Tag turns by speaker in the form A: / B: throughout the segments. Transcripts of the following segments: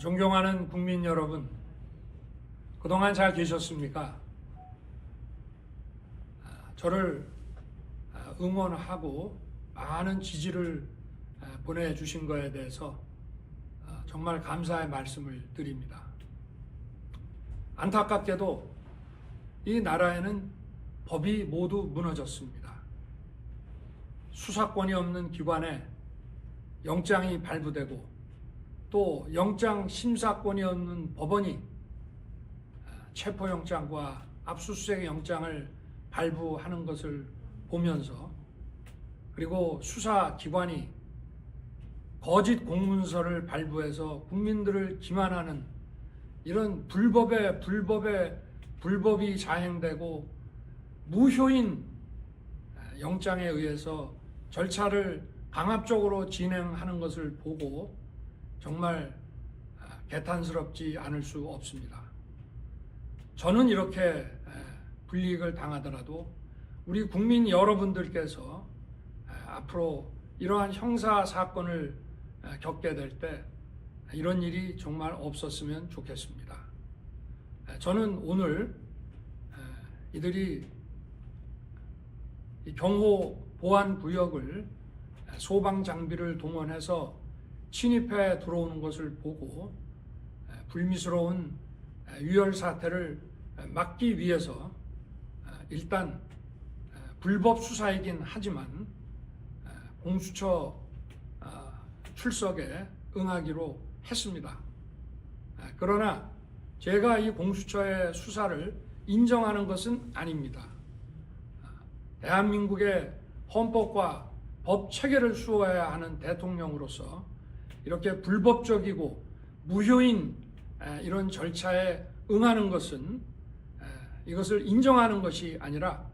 A: 존경하는 국민 여러분, 그동안 잘 계셨습니까? 저를 응원하고 많은 지지를 보내주신 것에 대해서 정말 감사의 말씀을 드립니다. 안타깝게도 이 나라에는 법이 모두 무너졌습니다. 수사권이 없는 기관에 영장이 발부되고 또 영장 심사권이 없는 법원이 체포영장과 압수수색 영장을 발부하는 것을 보면서, 그리고 수사기관이 거짓 공문서를 발부해서 국민들을 기만하는 이런 불법이 자행되고 무효인 영장에 의해서 절차를 강압적으로 진행하는 것을 보고 정말 개탄스럽지 않을 수 없습니다. 저는 이렇게 불이익을 당하더라도 우리 국민 여러분들께서 앞으로 이러한 형사 사건을 겪게 될 때 이런 일이 정말 없었으면 좋겠습니다. 저는 오늘 이들이 경호 보안 구역을 소방 장비를 동원해서 침입해 들어오는 것을 보고 불미스러운 유혈 사태를 막기 위해서 일단 불법 수사이긴 하지만 공수처 출석에 응하기로 했습니다. 그러나 제가 이 공수처의 수사를 인정하는 것은 아닙니다. 대한민국의 헌법과 법 체계를 수호해야 하는 대통령으로서 이렇게 불법적이고 무효인 이런 절차에 응하는 것은 이것을 인정하는 것이 아니라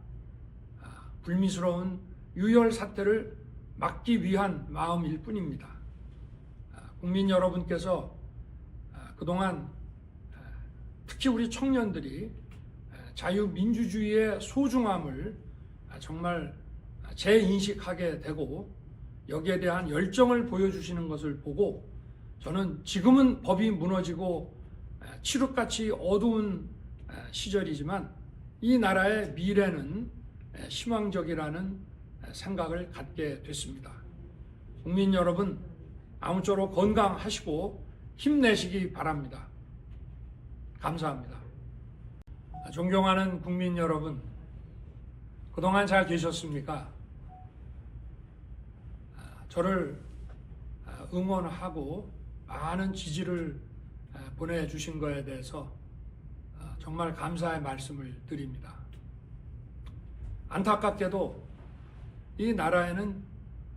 A: 불미스러운 유혈 사태를 막기 위한 마음일 뿐입니다. 국민 여러분께서 그동안 특히 우리 청년들이 자유민주주의의 소중함을 정말 재인식하게 되고 여기에 대한 열정을 보여주시는 것을 보고, 저는 지금은 법이 무너지고 칠흑같이 어두운 시절이지만 이 나라의 미래는 희망적이라는 생각을 갖게 됐습니다. 국민 여러분, 아무쪼록 건강하시고 힘내시기 바랍니다. 감사합니다. 존경하는 국민 여러분, 그동안 잘 계셨습니까? 저를 응원하고 많은 지지를 보내주신 것에 대해서 정말 감사의 말씀을 드립니다. 안타깝게도 이 나라에는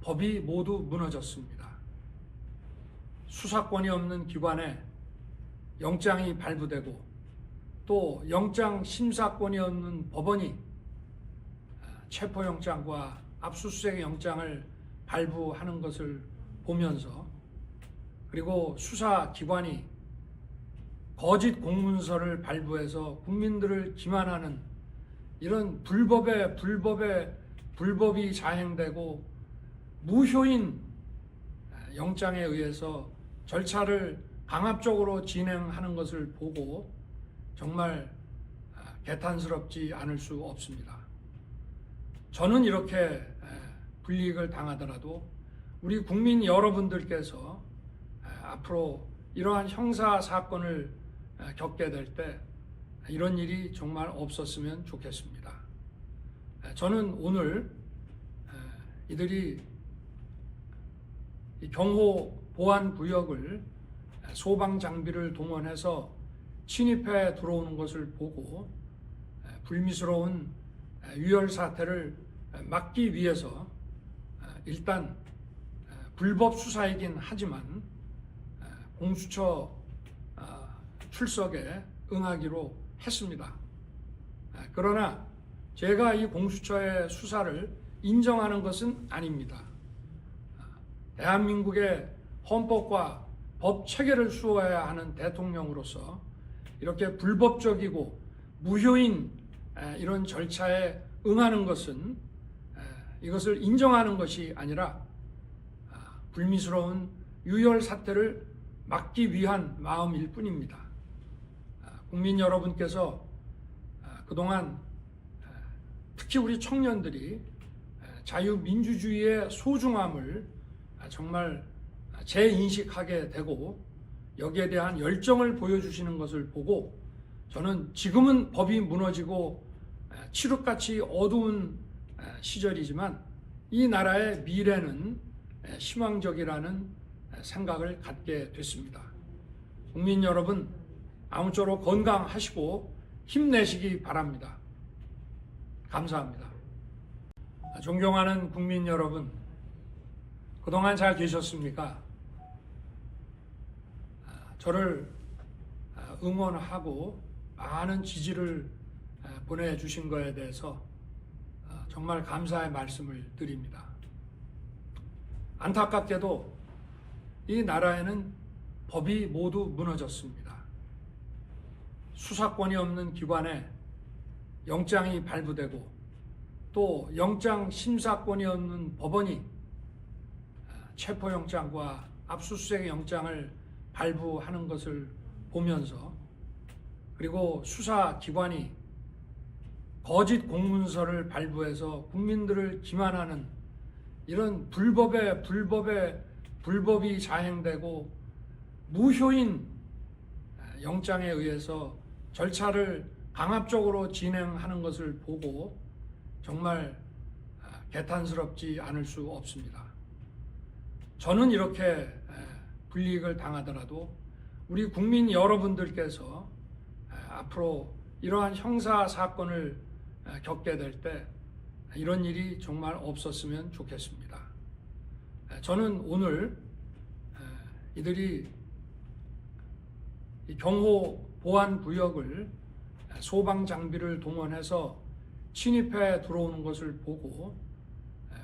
A: 법이 모두 무너졌습니다. 수사권이 없는 기관에 영장이 발부되고 또 영장 심사권이 없는 법원이 체포영장과 압수수색 영장을 발부하는 것을 보면서, 그리고 수사기관이 거짓 공문서를 발부해서 국민들을 기만하는 이런 불법이 자행되고 무효인 영장에 의해서 절차를 강압적으로 진행하는 것을 보고 정말 개탄스럽지 않을 수 없습니다. 저는 이렇게 불이익을 당하더라도 우리 국민 여러분들께서 앞으로 이러한 형사 사건을 겪게 될 때 이런 일이 정말 없었으면 좋겠습니다. 저는 오늘 이들이 경호 보안 구역을 소방 장비를 동원해서 침입해 들어오는 것을 보고 불미스러운 유혈 사태를 막기 위해서 일단 불법 수사이긴 하지만 공수처 출석에 응하기로 했습니다. 그러나 제가 이 공수처의 수사를 인정하는 것은 아닙니다. 대한민국의 헌법과 법 체계를 수호해야 하는 대통령으로서 이렇게 불법적이고 무효인 이런 절차에 응하는 것은 이것을 인정하는 것이 아니라 불미스러운 유혈 사태를 막기 위한 마음일 뿐입니다. 국민 여러분께서 그동안 특히 우리 청년들이 자유민주주의의 소중함을 정말 재인식하게 되고 여기에 대한 열정을 보여주시는 것을 보고 저는 지금은 법이 무너지고 칠흑같이 어두운 시절이지만 이 나라의 미래는 희망적이라는 생각을 갖게 됐습니다. 국민 여러분, 아무쪼록 건강하시고 힘내시기 바랍니다. 감사합니다. 존경하는 국민 여러분, 그동안 잘 계셨습니까? 저를 응원하고 많은 지지를 보내주신 것에 대해서 정말 감사의 말씀을 드립니다. 안타깝게도 이 나라에는 법이 모두 무너졌습니다. 수사권이 없는 기관에 영장이 발부되고 또 영장 심사권이 없는 법원이 체포영장과 압수수색 영장을 발부하는 것을 보면서 그리고 수사기관이 거짓 공문서를 발부해서 국민들을 기만하는 이런 불법이 자행되고 무효인 영장에 의해서 절차를 강압적으로 진행하는 것을 보고 정말 개탄스럽지 않을 수 없습니다. 저는 이렇게 불이익을 당하더라도 우리 국민 여러분들께서 앞으로 이러한 형사 사건을 겪게 될 때 이런 일이 정말 없었으면 좋겠습니다. 저는 오늘 이들이 경호 보안 구역을 소방 장비를 동원해서 침입해 들어오는 것을 보고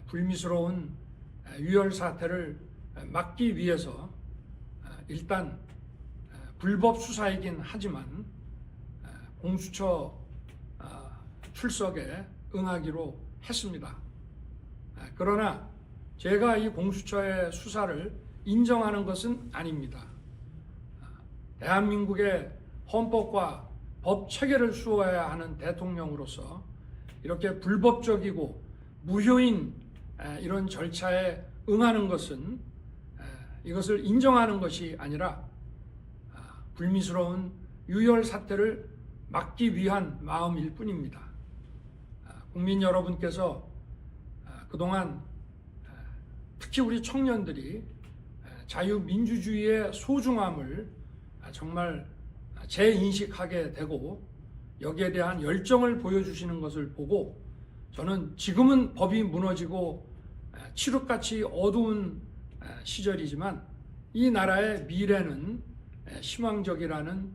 A: 불미스러운 유혈 사태를 막기 위해서 일단 불법 수사이긴 하지만 공수처 출석에 응하기로 했습니다. 그러나 제가 이 공수처의 수사를 인정하는 것은 아닙니다. 대한민국의 헌법과 법 체계를 수호해야 하는 대통령으로서 이렇게 불법적이고 무효인 이런 절차에 응하는 것은 이것을 인정하는 것이 아니라 불미스러운 유혈 사태를 막기 위한 마음일 뿐입니다. 국민 여러분께서 그동안 특히 우리 청년들이 자유민주주의의 소중함을 정말 재인식하게 되고 여기에 대한 열정을 보여주시는 것을 보고 저는 지금은 법이 무너지고 칠흑같이 어두운 시절이지만 이 나라의 미래는 희망적이라는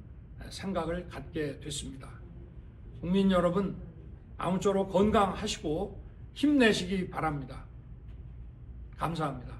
A: 생각을 갖게 됐습니다. 국민 여러분, 아무쪼록 건강하시고 힘내시기 바랍니다. 감사합니다.